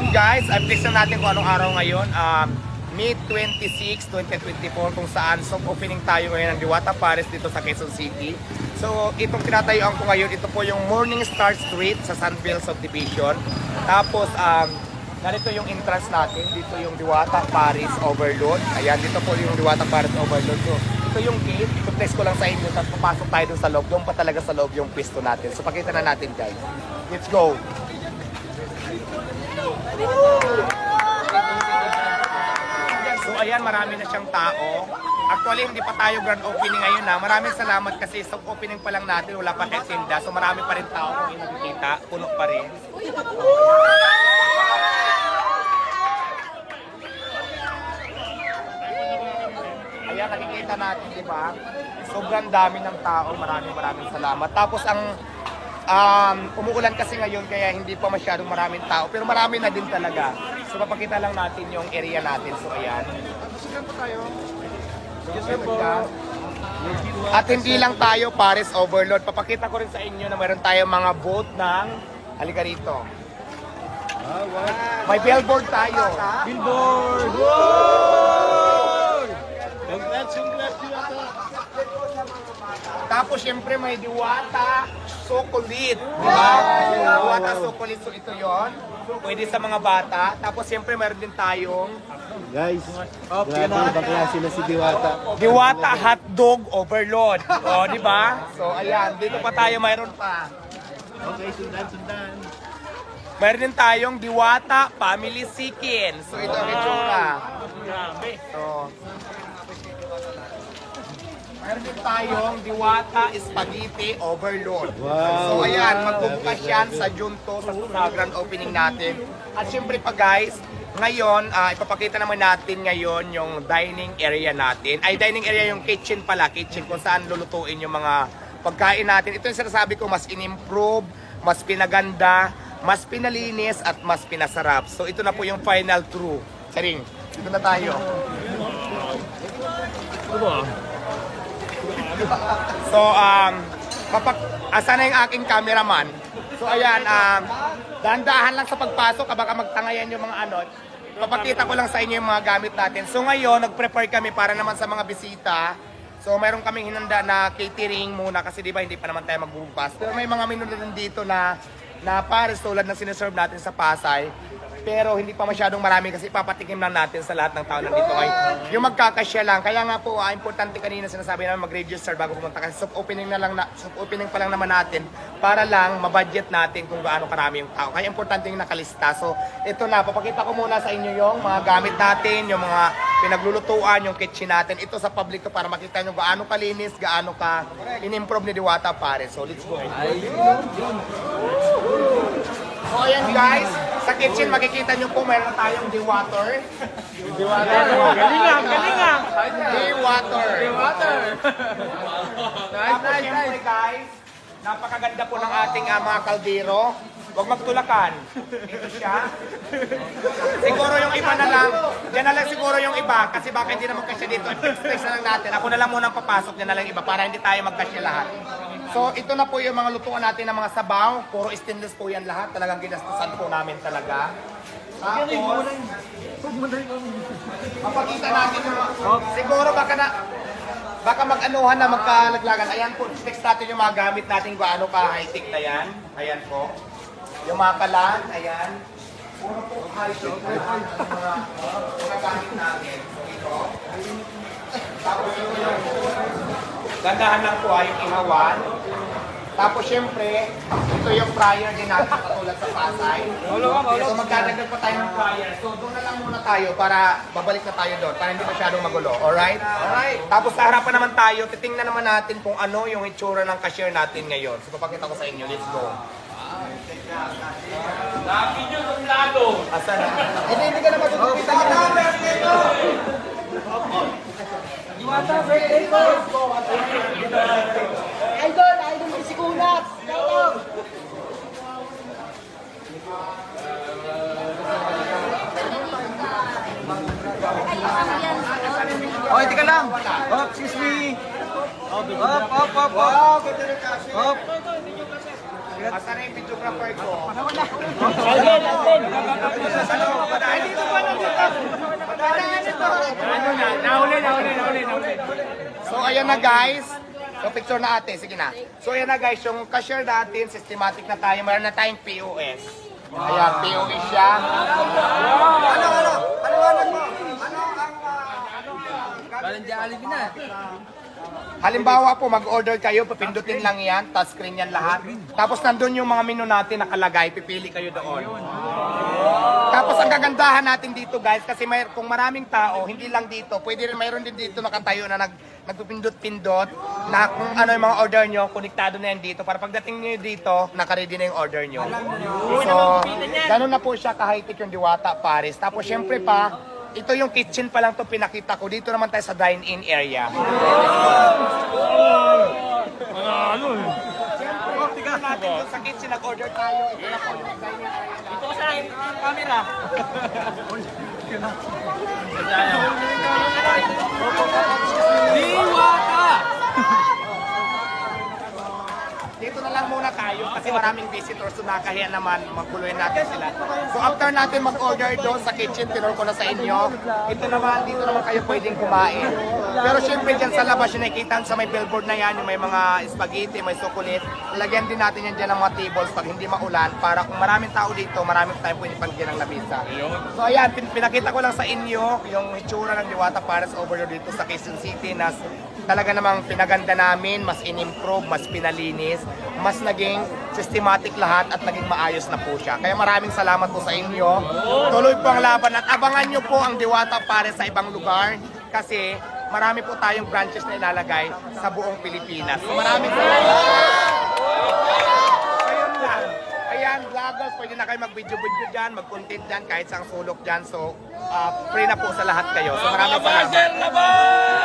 ayan guys, update na natin kung anong araw ngayon. May 26, 2024 kung saan soft opening tayo ngayon ng Diwata Paris dito sa Quezon City. So itong tinatayuan ko ngayon, ito po yung Morning Star Street sa Sunville Subdivision. Tapos narito yung entrance natin, dito yung Diwata Paris Overload. Ayan, dito po yung Diwata Paris Overload. So ito yung gate, i-place ko lang sa inyo, tapos papasok tayo dun sa loob. Doon pa talaga sa loob yung pwesto natin. So pakita na natin guys. Let's go! So ayan, marami na siyang tao. Actually, hindi pa tayo grand opening ngayon na. Maraming salamat kasi soft opening pa lang natin, wala pa tayo tinda. So marami pa rin tao kung nakikita, puno pa rin. Ayan, nakikita natin, di ba? Sobrang dami ng tao, maraming salamat. Tapos ang umuulan kasi ngayon kaya hindi pa masyadong maraming tao, pero marami na din talaga. So papakita lang natin yung area natin. So ayan. At hindi lang tayo Paris Overload. Papakita ko rin sa inyo na meron tayong mga boat ng halika rito. May billboard tayo. Billboard! Congrats! Tapos syempre may Diwata Chocolate. Diba? Diwata Chocolate. So ito yon. Pwede sa mga bata. Tapos syempre meron din tayong Guys, grabe ibang klase na si Diwata. Diwata Hotdog Overload. O, di ba? So ayan, dito pa tayo, mayroon pa. Okay, sundan. Meron din tayong Diwata Family Chicken. So ito ang itsura. So, meron din tayong Diwata Spaghetti Overload. Wow. So ayan, magbubukas yan sa June 2 sa grand opening natin. At syempre pa guys, ngayon, ipapakita naman natin ngayon yung dining area natin. Ay, dining area yung kitchen pala. Kitchen kung saan lulutuin yung mga pagkain natin. Ito yung sinasabi ko, mas in-improve, mas pinaganda, mas pinalinis, at mas pinasarap. So ito na po yung final true. Saring, dito na tayo. So, asa na yung aking cameraman? So, ayan, dahan-dahan lang sa pagpasok, baka magtangayan yung mga ano. Papakita ko lang sa inyo yung mga gamit natin. So, ngayon, nag-prepare kami para naman sa mga bisita. So, mayroon kaming hinanda na catering muna kasi di ba hindi pa naman tayo magbubukas. Pero may mga menu din dito na Paris tulad na sineserve natin sa Pasay. Pero hindi pa masyadong marami kasi papatikim lang natin sa lahat ng tao nandito ay yung magkakasya lang. Kaya nga po, importante kanina sinasabi namin mag-register bago pumunta kasi soft opening pa lang naman natin para lang mabudget natin kung gaano karami yung tao. Kaya importante yung nakalista. So, ito na, papakita ko muna sa inyo yung mga gamit natin, yung mga pinaglulutuan, yung kitchen natin. Ito sa public to para makita nyo gaano kalinis, gaano ka in-improve ni Diwata Paris. So, let's go. So, ayan guys. Sa kitchen, makikita nyo po, meron tayong Diwater. Galingan! Diwater. Tapos syempre guys, napakaganda po ng ating mga kaldero. Huwag magtulakan. Ito siya. Siguro yung iba na lang, dyan na lang siguro yung iba, kasi baka hindi naman kasya dito. Fix na lang natin. Ako na lang munang papasok, dyan na lang iba, para hindi tayo magkasya lahat. So, ito na po yung mga lutuan natin ng mga sabaw. Puro stainless po yan lahat. Talagang ginastusan po namin talaga. Tapos, mapakita natin yung siguro baka mag-anuhan na magkalaglagan. Ayan po, text natin yung mga gamit natin kung ano ka high-tech na yan. Ayan po. Yung mga kalan, ayan. Puro po high-tech na yan. Mga gamit natin. So, ito. Tapos ito yung gandahan lang po ay yung ihawan. Tapos syempre, ito yung fryer din natin katulad sa Pasay. So magdadagdag pa tayo ng fryer. So doon na lang muna tayo para babalik na tayo doon para hindi masyadong magulo. Alright? Tapos sa harapan naman tayo, titingnan naman natin kung ano yung itsura ng cashier natin ngayon. So papakita ko sa inyo. Let's go. Lagi nyo ng lado. Asa na? Hindi ka na matutupita. Diwata, birthday ko! Idol mo si Kunat! Oh, tika lang. Oh, excuse me. Up. Asan na yung videographer ko? Alvin, Alvin. Ay, dito ba na dito? Padaan ito. Ano na? Nahuli. So, ayan na guys. So, picture na ate. Sige na. So, ayan na guys. Yung cashier natin, systematic na tayo. Meron na tayong POS. Ayan, POS siya. Halimbawa po, mag-order kayo, pipindutin lang yan, touchscreen yan lahat. Tapos nandun yung mga menu natin nakalagay, pipili kayo doon. Tapos ang kagandahan natin dito guys, kasi kung maraming tao, hindi lang dito, pwede rin mayroon din dito nakatayo na nagpipindot-pindot na kung ano yung mga order nyo, konektado na yan dito. Para pagdating nyo dito, nakaready na yung order nyo. So, ganun na po siya ka-high-tech yung Diwata Paris. Tapos syempre pa, ito yung kitchen pa lang to pinakita ko. Dito naman tayo sa dine-in area. Tingnan natin doon sa kitchen, nag-order tayo. Ito na po yung dine-in area. Ito sa camera. Diwata! Dito na lang muna tayo kasi maraming visitors so nakahiya naman magkuluhin natin sila. So after natin mag-order doon sa kitchen, tinor ko na sa inyo. Ito naman, dito naman kayo pwedeng kumain. Pero syempre dyan sa labas yung nakikita sa may billboard na yan, yung may mga spaghetti, may sukulit. Lagyan din natin yan dyan ng mga tables pag hindi maulan para kung maraming tao dito, maraming tayo pwede palagyan ng lamisa. So ayan, pinakita ko lang sa inyo yung itsura ng Diwata Paris over dito sa Quezon City na talaga namang pinaganda namin, mas in-improve, mas pinalinis, mas naging systematic lahat at naging maayos na po siya. Kaya maraming salamat po sa inyo. Tuloy po ang laban at abangan nyo po ang Diwata Paris sa ibang lugar kasi marami po tayong branches na ilalagay sa buong Pilipinas. So maraming salamat. Ayun lang. Ayan, vloggers, pwede na kayo mag-video-video dyan, mag-content dyan, kahit sa sulok dyan. So, free na po sa lahat kayo. So maraming salamat.